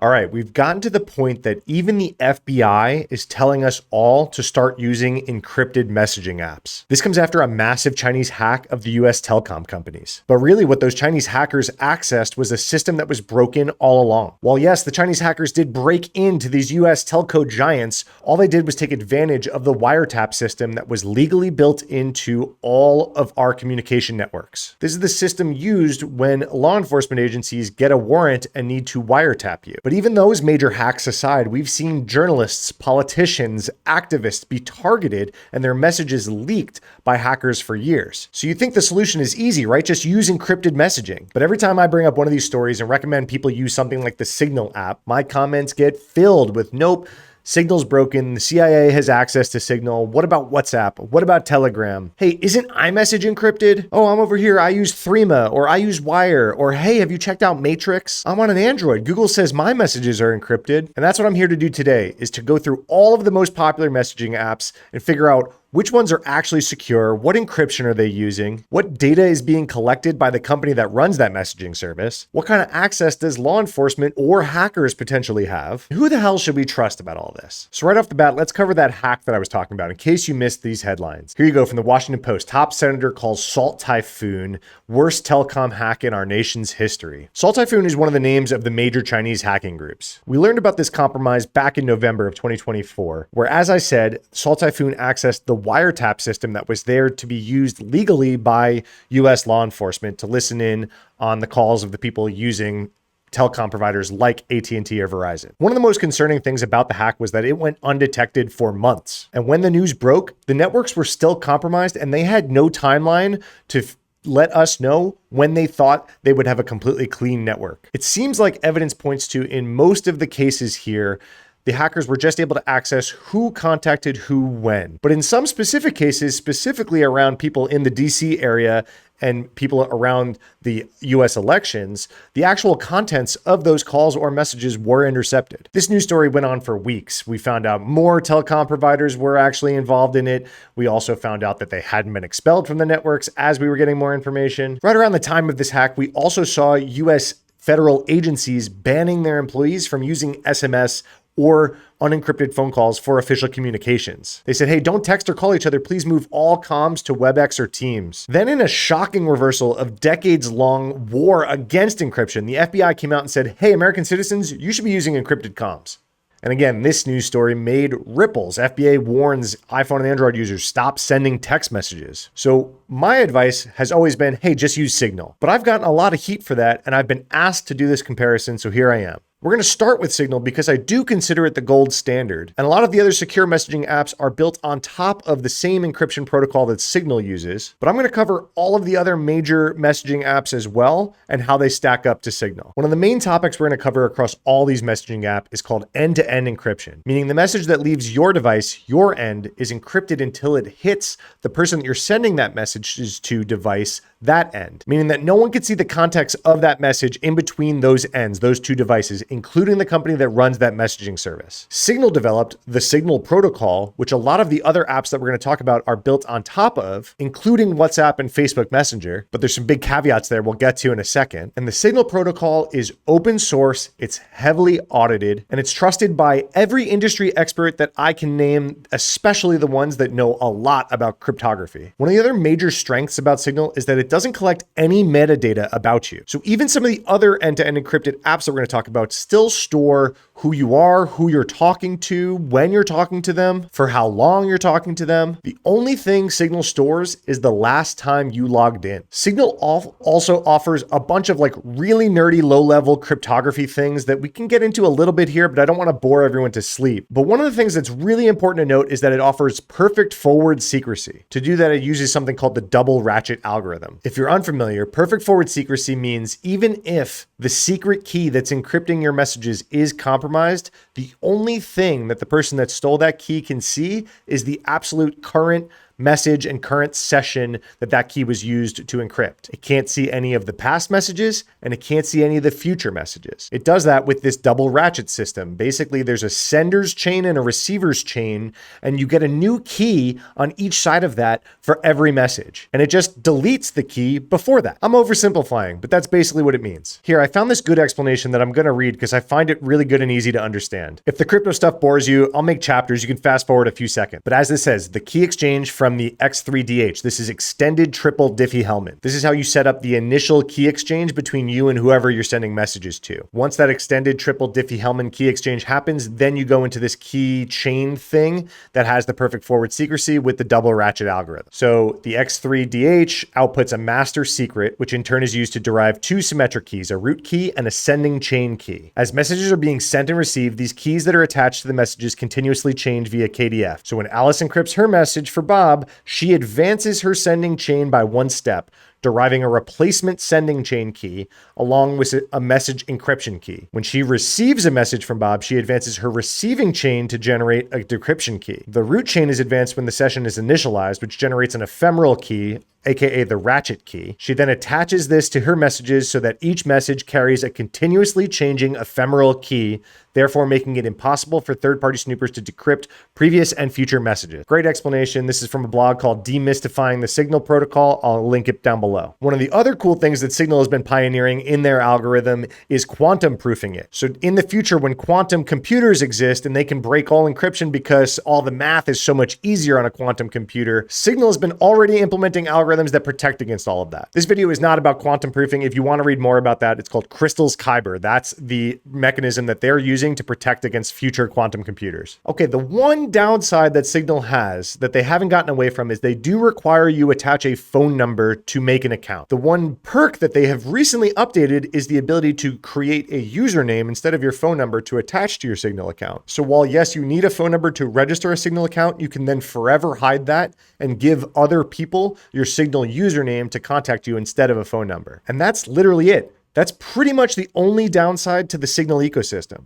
All right, we've gotten to the point that even the FBI is telling us all to start using encrypted messaging apps. This comes after a massive Chinese hack of the US telecom companies. But really what those Chinese hackers accessed was a system that was broken all along. While yes, the Chinese hackers did break into these US telco giants, all they did was take advantage of the wiretap system that was legally built into all of our communication networks. This is the system used when law enforcement agencies get a warrant and need to wiretap you. But even those major hacks aside, we've seen journalists, politicians, activists be targeted and their messages leaked by hackers for years. So you think the solution is easy, right? Just use encrypted messaging. But every time I bring up one of these stories and recommend people use something like the Signal app, my comments get filled with nope, Signal's broken. The CIA has access to Signal. What about WhatsApp? What about Telegram? Hey, isn't iMessage encrypted? Oh, I'm over here. I use Threema or I use Wire. Or hey, have you checked out Matrix? I'm on an Android. Google says my messages are encrypted. And that's what I'm here to do today, is to go through all of the most popular messaging apps and figure out which ones are actually secure, what encryption are they using, what data is being collected by the company that runs that messaging service, what kind of access does law enforcement or hackers potentially have, who the hell should we trust about all this? So right off the bat, let's cover that hack that I was talking about in case you missed these headlines. Here you go from the Washington Post. Top senator calls Salt Typhoon worst telecom hack in our nation's history. Salt Typhoon is one of the names of the major Chinese hacking groups. We learned about this compromise back in November of 2024, where, as I said, Salt Typhoon accessed the wiretap system that was there to be used legally by US law enforcement to listen in on the calls of the people using telecom providers like AT&T or Verizon. One of the most concerning things about the hack was that it went undetected for months. And when the news broke, the networks were still compromised and they had no timeline to let us know when they thought they would have a completely clean network. It seems like evidence points to, in most of the cases here, the hackers were just able to access who contacted who when. But in some specific cases, specifically around people in the DC area and people around the US elections, the actual contents of those calls or messages were intercepted. This news story went on for weeks. We found out more telecom providers were actually involved in it. We also found out that they hadn't been expelled from the networks as we were getting more information. Right around the time of this hack, we also saw US federal agencies banning their employees from using SMS or unencrypted phone calls for official communications. They said, hey, don't text or call each other. Please move all comms to WebEx or Teams. Then in a shocking reversal of decades-long war against encryption, the FBI came out and said, hey, American citizens, you should be using encrypted comms. And again, this news story made ripples. FBA warns iPhone and Android users, stop sending text messages. So my advice has always been, hey, just use Signal. But I've gotten a lot of heat for that, and I've been asked to do this comparison, so here I am. We're going to start with Signal because I do consider it the gold standard. And a lot of the other secure messaging apps are built on top of the same encryption protocol that Signal uses. But I'm going to cover all of the other major messaging apps as well and how they stack up to Signal. One of the main topics we're going to cover across all these messaging apps is called end-to-end encryption, meaning the message that leaves your device, your end, is encrypted until it hits the person that you're sending that message to device, that end, meaning that no one can see the context of that message in between those ends, those two devices, including the company that runs that messaging service. Signal developed the Signal protocol, which a lot of the other apps that we're going to talk about are built on top of, including WhatsApp and Facebook Messenger, but there's some big caveats there we'll get to in a second. And the Signal protocol is open source, it's heavily audited, and it's trusted by every industry expert that I can name, especially the ones that know a lot about cryptography. One of the other major strengths about Signal is that it doesn't collect any metadata about you. So even some of the other end-to-end encrypted apps that we're going to talk about still store who you are, who you're talking to, when you're talking to them, for how long you're talking to them. The only thing Signal stores is the last time you logged in. Signal also offers a bunch of like really nerdy low-level cryptography things that we can get into a little bit here, but I don't want to bore everyone to sleep. But one of the things that's really important to note is that it offers perfect forward secrecy. To do that, it uses something called the double ratchet algorithm. If you're unfamiliar, perfect forward secrecy means even if the secret key that's encrypting your messages is compromised, the only thing that the person that stole that key can see is the absolute current message and current session that key was used to encrypt. It can't see any of the past messages, and it can't see any of the future messages. It does that with this double ratchet system. Basically, there's a sender's chain and a receiver's chain, and you get a new key on each side of that for every message. And it just deletes the key before that. I'm oversimplifying, but that's basically what it means. Here, I found this good explanation that I'm going to read because I find it really good and easy to understand. If the crypto stuff bores you, I'll make chapters. You can fast forward a few seconds. But as this says, the key exchange from the X3DH, this is extended triple Diffie-Hellman. This is how you set up the initial key exchange between you and whoever you're sending messages to. Once that extended triple Diffie-Hellman key exchange happens, then you go into this key chain thing that has the perfect forward secrecy with the double ratchet algorithm. So the X3DH outputs a master secret, which in turn is used to derive two symmetric keys, a root key and a sending chain key. As messages are being sent and received, these keys that are attached to the messages continuously change via KDF. So when Alice encrypts her message for Bob, she advances her sending chain by one step, deriving a replacement sending chain key along with a message encryption key. When she receives a message from Bob, she advances her receiving chain to generate a decryption key. The root chain is advanced when the session is initialized, which generates an ephemeral key, aka the ratchet key. She then attaches this to her messages so that each message carries a continuously changing ephemeral key, therefore making it impossible for third-party snoopers to decrypt previous and future messages. Great explanation. This is from a blog called Demystifying the Signal Protocol. I'll link it down below. One of the other cool things that Signal has been pioneering in their algorithm is quantum proofing it. So in the future, when quantum computers exist and they can break all encryption because all the math is so much easier on a quantum computer, Signal has been already implementing algorithms that protect against all of that. This video is not about quantum proofing. If you want to read more about that, it's called Crystal's Kyber. That's the mechanism that they're using to protect against future quantum computers. Okay, the one downside that Signal has that they haven't gotten away from is they do require you attach a phone number to make an account. The one perk that they have recently updated is the ability to create a username instead of your phone number to attach to your Signal account. So while yes, you need a phone number to register a Signal account, you can then forever hide that and give other people your Signal username to contact you instead of a phone number. And that's literally it. That's pretty much the only downside to the Signal ecosystem.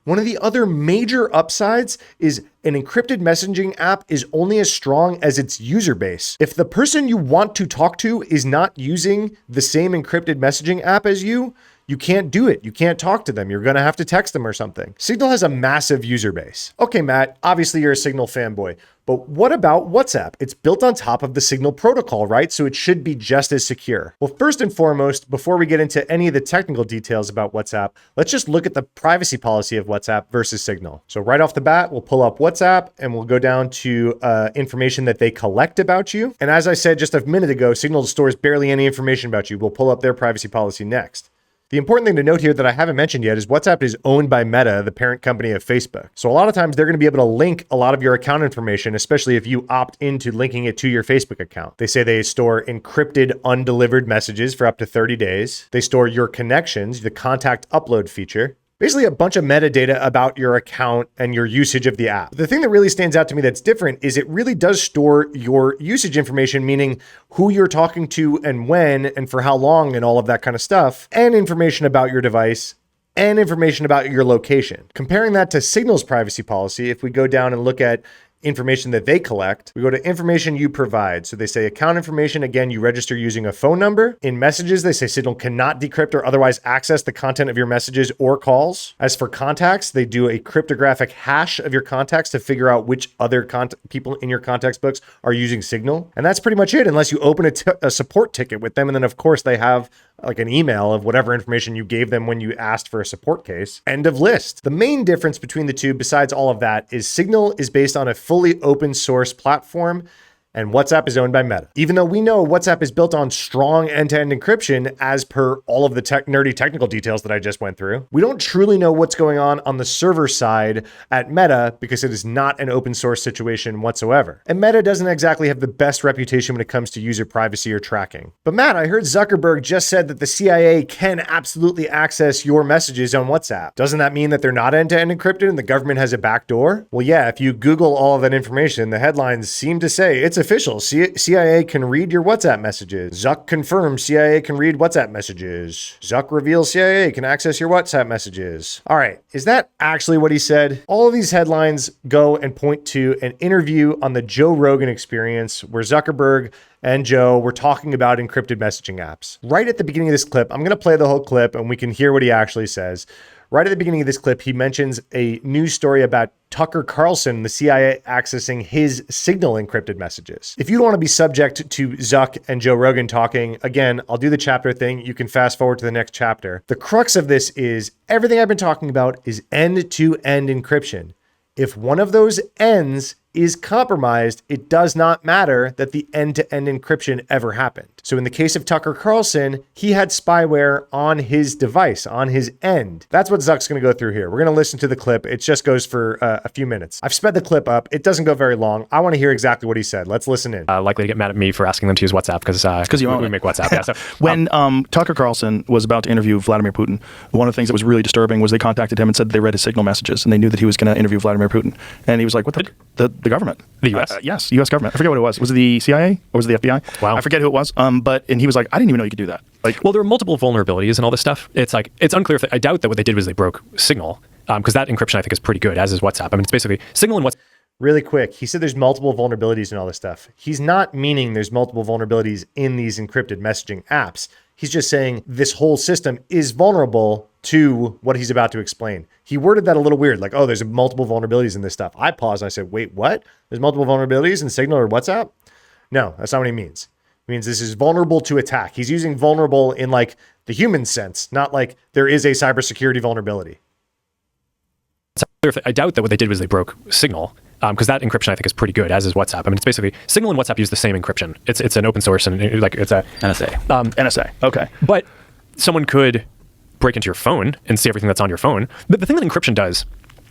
One of the other major upsides is an encrypted messaging app is only as strong as its user base. If the person you want to talk to is not using the same encrypted messaging app as you can't do it. You can't talk to them. You're going to have to text them or something. Signal has a massive user base. Okay, Matt, obviously you're a Signal fanboy, but what about WhatsApp? It's built on top of the Signal protocol, right? So it should be just as secure. Well, first and foremost, before we get into any of the technical details about WhatsApp, let's just look at the privacy policy of WhatsApp versus Signal. So right off the bat, we'll pull up WhatsApp and we'll go down to information that they collect about you. And as I said just a minute ago, Signal stores barely any information about you. We'll pull up their privacy policy next. The important thing to note here that I haven't mentioned yet is WhatsApp is owned by Meta, the parent company of Facebook. So a lot of times they're going to be able to link a lot of your account information, especially if you opt into linking it to your Facebook account. They say they store encrypted undelivered messages for up to 30 days. They store your connections, the contact upload feature. Basically a bunch of metadata about your account and your usage of the app. The thing that really stands out to me that's different is it really does store your usage information, meaning who you're talking to and when and for how long and all of that kind of stuff, and information about your device and information about your location. Comparing that to Signal's privacy policy, if we go down and look at information that they collect, we go to information you provide. So they say account information, again, you register using a phone number. In messages, they say Signal cannot decrypt or otherwise access the content of your messages or calls. As for contacts, they do a cryptographic hash of your contacts to figure out which other people in your contacts books are using Signal. And that's pretty much it, unless you open a support ticket with them. And then of course they have like an email of whatever information you gave them when you asked for a support case. End of list. The main difference between the two, besides all of that, is Signal is based on a fully open source platform and WhatsApp is owned by Meta. Even though we know WhatsApp is built on strong end-to-end encryption as per all of the nerdy technical details that I just went through, we don't truly know what's going on the server side at Meta because it is not an open source situation whatsoever. And Meta doesn't exactly have the best reputation when it comes to user privacy or tracking. But Matt, I heard Zuckerberg just said that the CIA can absolutely access your messages on WhatsApp. Doesn't that mean that they're not end-to-end encrypted and the government has a backdoor? Well, yeah, if you Google all of that information, the headlines seem to say it's official. CIA can read your WhatsApp messages. Zuck confirms CIA can read WhatsApp messages. Zuck reveals CIA can access your WhatsApp messages. All right, is that actually what he said? All of these headlines go and point to an interview on the Joe Rogan Experience where Zuckerberg and Joe were talking about encrypted messaging apps. Right at the beginning of this clip, I'm going to play the whole clip and we can hear what he actually says. Right at the beginning of this clip, he mentions a news story about Tucker Carlson, the CIA accessing his Signal encrypted messages. If you don't want to be subject to Zuck and Joe Rogan talking, again, I'll do the chapter thing. You can fast forward to the next chapter. The crux of this is everything I've been talking about is end-to-end encryption. If one of those ends is compromised, it does not matter that the end-to-end encryption ever happened. So in the case of Tucker Carlson, he had spyware on his device, on his end. That's what Zuck's going to go through here. We're going to listen to the clip. It just goes for a few minutes. I've sped the clip up. It doesn't go very long. I want to hear exactly what he said. Let's listen in. Likely to get mad at me for asking them to use WhatsApp because we make WhatsApp. Yeah, so, when Tucker Carlson was about to interview Vladimir Putin, one of the things that was really disturbing was they contacted him and said they read his Signal messages and they knew that he was going to interview Vladimir Putin. And he was like, what the government? The U.S.? Yes, U.S. government. I forget what it was. Was it the CIA or was it the FBI? Wow. I forget who it was. And he was like, I didn't even know you could do that. Well, there are multiple vulnerabilities and all this stuff. It's unclear if I doubt that what they did was they broke Signal because that encryption I think is pretty good, as is WhatsApp. I mean, it's basically Signal and WhatsApp. Really quick, he said there's multiple vulnerabilities and all this stuff. He's not meaning there's multiple vulnerabilities in these encrypted messaging apps. He's just saying this whole system is vulnerable to what he's about to explain. He worded that a little weird, like, oh, there's multiple vulnerabilities in this stuff. I paused and I said, wait, what? There's multiple vulnerabilities in Signal or WhatsApp? No, that's not what he means. It means this is vulnerable to attack. He's using vulnerable in like the human sense, not like there is a cybersecurity vulnerability. I doubt that what they did was they broke Signal because that encryption I think is pretty good, as is WhatsApp. I mean, it's basically Signal and WhatsApp use the same encryption. It's an open source and it's a NSA. NSA. Okay. But someone could break into your phone and see everything that's on your phone. But the thing that encryption does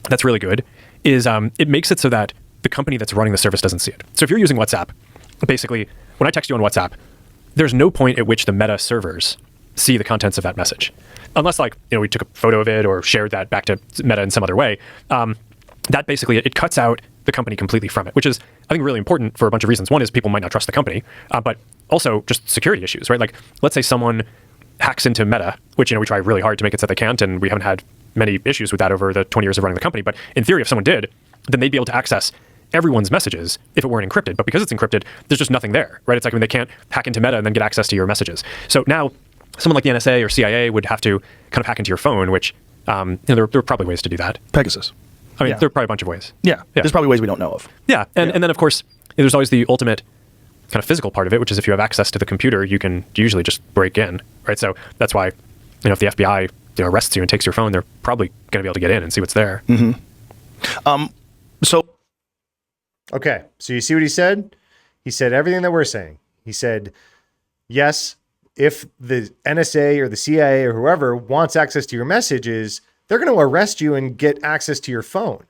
that's really good is it makes it so that the company that's running the service doesn't see it. So if you're using WhatsApp, basically, when I text you on WhatsApp, there's no point at which the Meta servers see the contents of that message. Unless we took a photo of it or shared that back to Meta in some other way. That basically, it cuts out the company completely from it, which is, I think, really important for a bunch of reasons. One is people might not trust the company, but also just security issues, right? Like, let's say someone hacks into Meta, which, we try really hard to make it so they can't, and we haven't had many issues with that over the 20 years of running the company. But in theory, if someone did, then they'd be able to access everyone's messages if it weren't encrypted. But because it's encrypted, there's just nothing there, right? It's like, they can't hack into Meta and then get access to your messages. So now someone like the NSA or CIA would have to kind of hack into your phone, which there are probably ways to do that. Pegasus. I mean, there are probably a bunch of ways. Yeah. There's probably ways we don't know of. Yeah. And then, of course, there's always the ultimate kind of physical part of it, which is if you have access to the computer, you can usually just break in, right? So that's why, if the FBI arrests you and takes your phone, they're probably going to be able to get in and see what's there. Mm-hmm. Okay, so you see what he said? He said everything that we're saying. He said, yes, if the NSA or the CIA or whoever wants access to your messages, they're going to arrest you and get access to your phone.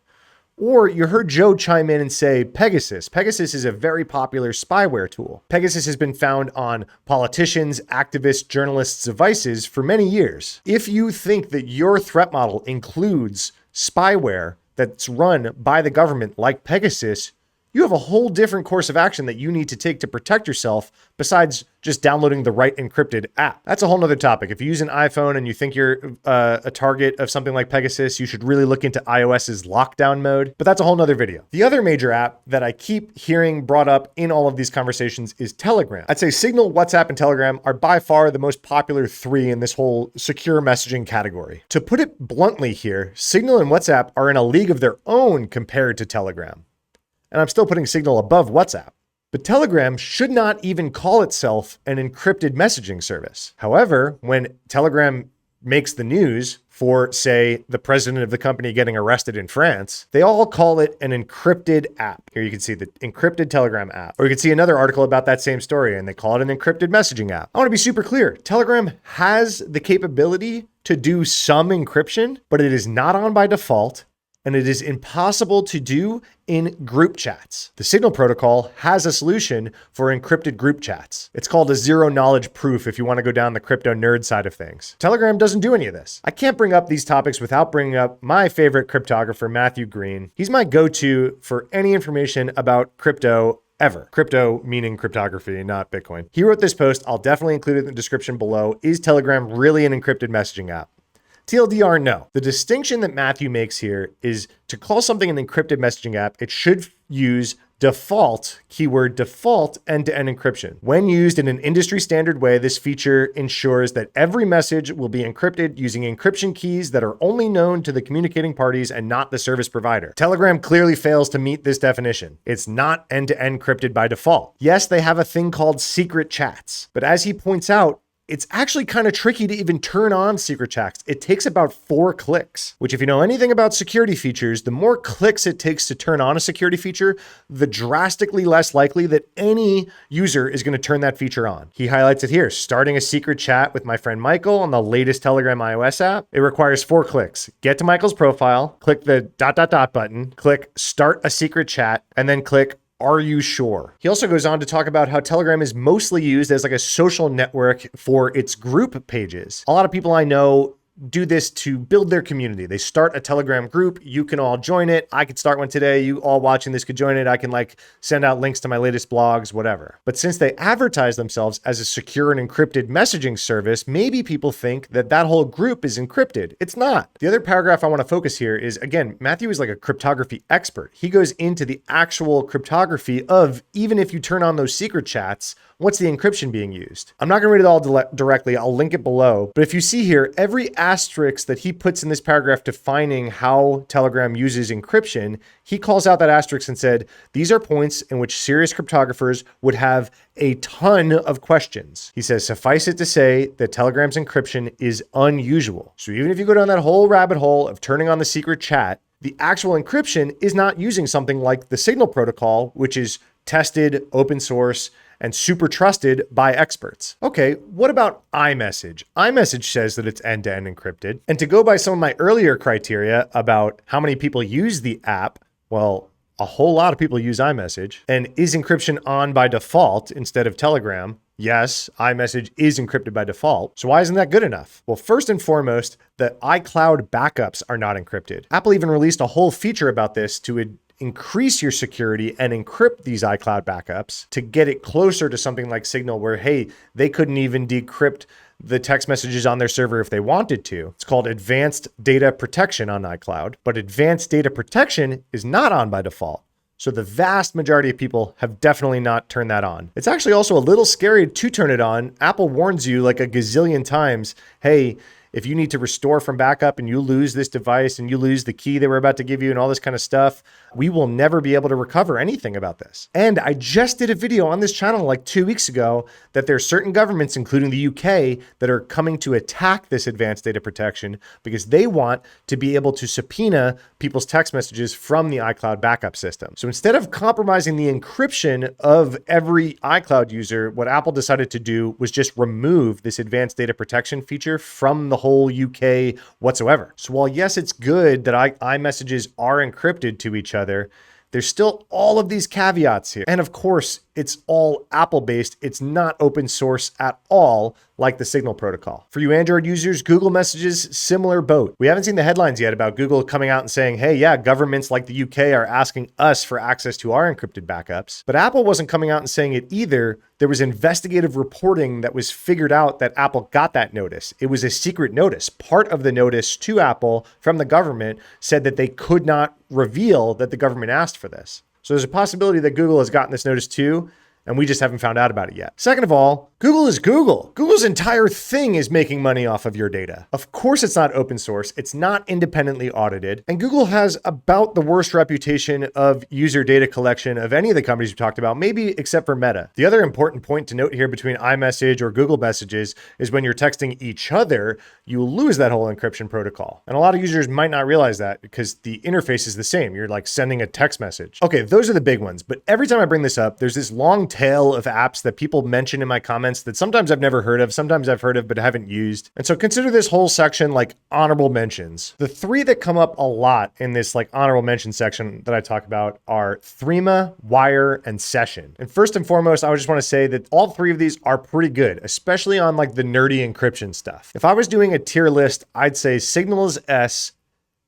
Or you heard Joe chime in and say Pegasus. Pegasus is a very popular spyware tool. Pegasus has been found on politicians, activists, journalists' devices for many years. If you think that your threat model includes spyware that's run by the government like Pegasus, you have a whole different course of action that you need to take to protect yourself besides just downloading the right encrypted app. That's a whole nother topic. If you use an iPhone and you think you're a target of something like Pegasus, you should really look into iOS's lockdown mode, but that's a whole nother video. The other major app that I keep hearing brought up in all of these conversations is Telegram. I'd say Signal, WhatsApp, and Telegram are by far the most popular three in this whole secure messaging category. To put it bluntly here, Signal and WhatsApp are in a league of their own compared to Telegram. And I'm still putting Signal above WhatsApp. But Telegram should not even call itself an encrypted messaging service. However, when Telegram makes the news for, say, the president of the company getting arrested in France, they all call it an encrypted app. Here you can see the encrypted Telegram app. Or you can see another article about that same story, and they call it an encrypted messaging app. I want to be super clear. Telegram has the capability to do some encryption, but it is not on by default, and it is impossible to do in group chats. The Signal protocol has a solution for encrypted group chats. It's called a zero knowledge proof if you want to go down the crypto nerd side of things. Telegram doesn't do any of this. I can't bring up these topics without bringing up my favorite cryptographer, Matthew Green. He's my go-to for any information about crypto ever. Crypto meaning cryptography, not Bitcoin. He wrote this post. I'll definitely include it in the description below. Is Telegram really an encrypted messaging app? TLDR, no. The distinction that Matthew makes here is to call something an encrypted messaging app, it should use default, keyword default, end-to-end encryption. When used in an industry standard way, this feature ensures that every message will be encrypted using encryption keys that are only known to the communicating parties and not the service provider. Telegram clearly fails to meet this definition. It's not end-to-end encrypted by default. Yes, they have a thing called secret chats, but as he points out, it's actually kind of tricky to even turn on secret chats. It takes about 4 clicks, which if you know anything about security features, the more clicks it takes to turn on a security feature, the drastically less likely that any user is going to turn that feature on. He highlights it here. Starting a secret chat with my friend Michael on the latest Telegram iOS app. It requires 4 clicks. Get to Michael's profile, click the ... button, click start a secret chat, and then click are you sure? He also goes on to talk about how Telegram is mostly used as like a social network for its group pages. A lot of people I know do this to build their community. They start a Telegram group. You can all join it. I could start one today. You all watching this could join it. I can like send out links to my latest blogs, whatever. But since they advertise themselves as a secure and encrypted messaging service, maybe people think that that whole group is encrypted. It's not. The other paragraph I want to focus here is, again, Matthew is like a cryptography expert. He goes into the actual cryptography of even if you turn on those secret chats, what's the encryption being used? I'm not going to read it all directly. I'll link it below. But if you see here, every asterisk that he puts in this paragraph defining how Telegram uses encryption, he calls out that asterisk and said, these are points in which serious cryptographers would have a ton of questions. He says, suffice it to say that Telegram's encryption is unusual. So even if you go down that whole rabbit hole of turning on the secret chat, the actual encryption is not using something like the Signal protocol, which is tested, open source, and super trusted by experts. Okay, what about iMessage? iMessage says that it's end-to-end encrypted. And to go by some of my earlier criteria about how many people use the app, well, a whole lot of people use iMessage. And is encryption on by default instead of Telegram? Yes, iMessage is encrypted by default. So why isn't that good enough? Well, first and foremost, the iCloud backups are not encrypted. Apple even released a whole feature about this to increase your security and encrypt these iCloud backups to get it closer to something like Signal where, hey, they couldn't even decrypt the text messages on their server if they wanted to. It's called advanced data protection on iCloud, but advanced data protection is not on by default. So the vast majority of people have definitely not turned that on. It's actually also a little scary to turn it on. Apple warns you like a gazillion times, hey, if you need to restore from backup and you lose this device and you lose the key they were about to give you and all this kind of stuff, we will never be able to recover anything about this. And I just did a video on this channel like 2 weeks ago that there are certain governments, including the UK, that are coming to attack this advanced data protection because they want to be able to subpoena people's text messages from the iCloud backup system. So instead of compromising the encryption of every iCloud user, what Apple decided to do was just remove this advanced data protection feature from the whole UK whatsoever. So while yes, it's good that iMessages are encrypted to each other, there's still all of these caveats here. And of course, it's all Apple-based. It's not open source at all, like the Signal protocol. For you Android users, Google Messages, similar boat. We haven't seen the headlines yet about Google coming out and saying, hey, yeah, governments like the UK are asking us for access to our encrypted backups. But Apple wasn't coming out and saying it either. There was investigative reporting that was figured out that Apple got that notice. It was a secret notice. Part of the notice to Apple from the government said that they could not reveal that the government asked for this. So there's a possibility that Google has gotten this notice too, and we just haven't found out about it yet. Second of all, Google is Google. Google's entire thing is making money off of your data. Of course, it's not open source. It's not independently audited. And Google has about the worst reputation of user data collection of any of the companies we talked about, maybe except for Meta. The other important point to note here between iMessage or Google Messages is when you're texting each other, you lose that whole encryption protocol. And a lot of users might not realize that because the interface is the same. You're like sending a text message. Okay, those are the big ones. But every time I bring this up, there's this long tail of apps that people mention in my comments that sometimes I've never heard of, sometimes I've heard of but haven't used. And so consider this whole section like honorable mentions. The 3 that come up a lot in this like honorable mention section that I talk about are Threema, Wire, and Session. And first and foremost, I just want to say that all 3 of these are pretty good, especially on like the nerdy encryption stuff. If I was doing a tier list, I'd say Signal is S,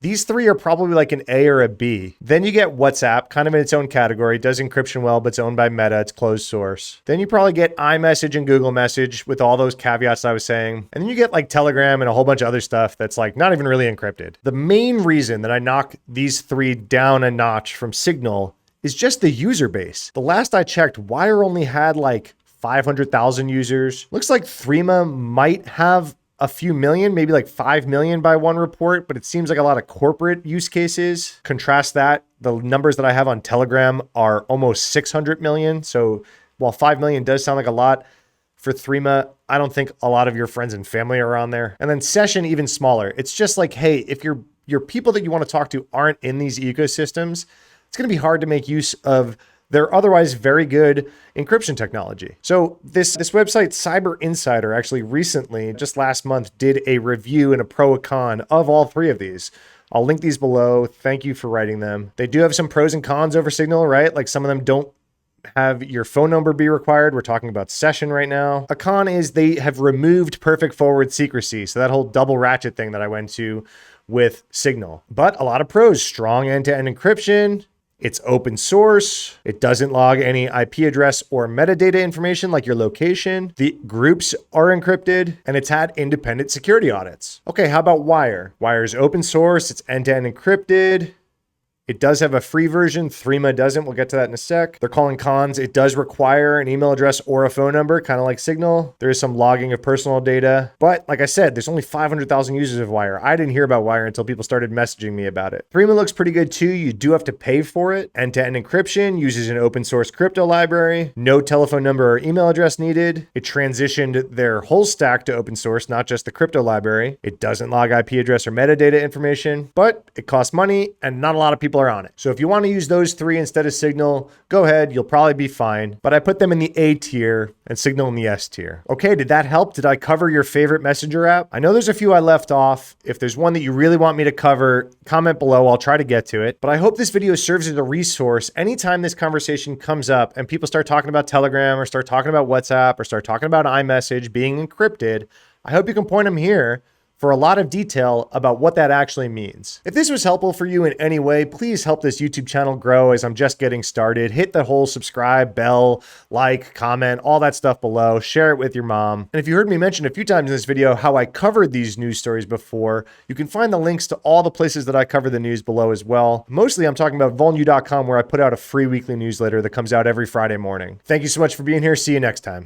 These three are probably like an A or a B. Then you get WhatsApp, kind of in its own category. It does encryption well, but it's owned by Meta. It's closed source. Then you probably get iMessage and Google Message with all those caveats I was saying. And then you get like Telegram and a whole bunch of other stuff that's like not even really encrypted. The main reason that I knock these three down a notch from Signal is just the user base. The last I checked, Wire only had like 500,000 users. Looks like Threema might have a few million, maybe like 5 million by one report, but it seems like a lot of corporate use cases. Contrast that, the numbers that I have on Telegram are almost 600 million. So while 5 million does sound like a lot for Threema, I don't think a lot of your friends and family are on there. And then Session, even smaller. It's just like, hey, if your people that you want to talk to aren't in these ecosystems, it's going to be hard to make use of their otherwise very good encryption technology. So this website, Cyber Insider, actually recently, just last month, did a review and a pro and con of all three of these. I'll link these below. Thank you for writing them. They do have some pros and cons over Signal, right? Like some of them don't have your phone number be required. We're talking about Session right now. A con is they have removed perfect forward secrecy. So that whole double ratchet thing that I went to with Signal. But a lot of pros: strong end-to-end encryption. It's open source. It doesn't log any IP address or metadata information like your location. The groups are encrypted, and it's had independent security audits. Okay, how about Wire? Wire is open source. It's end-to-end encrypted. It does have a free version. Threema doesn't. We'll get to that in a sec. They're calling cons. It does require an email address or a phone number, kind of like Signal. There is some logging of personal data. But like I said, there's only 500,000 users of Wire. I didn't hear about Wire until people started messaging me about it. Threema looks pretty good too. You do have to pay for it. End-to-end encryption, uses an open source crypto library. No telephone number or email address needed. It transitioned their whole stack to open source, not just the crypto library. It doesn't log IP address or metadata information, but it costs money and not a lot of people are on it. So if you want to use those three instead of Signal, go ahead. You'll probably be fine. But I put them in the A tier and Signal in the S tier. Okay, did that help? Did I cover your favorite messenger app? I know there's a few I left off. If there's one that you really want me to cover, comment below. I'll try to get to it. But I hope this video serves as a resource anytime this conversation comes up and people start talking about Telegram or start talking about WhatsApp or start talking about iMessage being encrypted. I hope you can point them here for a lot of detail about what that actually means. If this was helpful for you in any way, please help this YouTube channel grow as I'm just getting started. Hit the whole subscribe, bell, like, comment, all that stuff below. Share it with your mom. And if you heard me mention a few times in this video how I covered these news stories before, you can find the links to all the places that I cover the news below as well. Mostly I'm talking about vulnu.com, where I put out a free weekly newsletter that comes out every Friday morning. Thank you so much for being here. See you next time.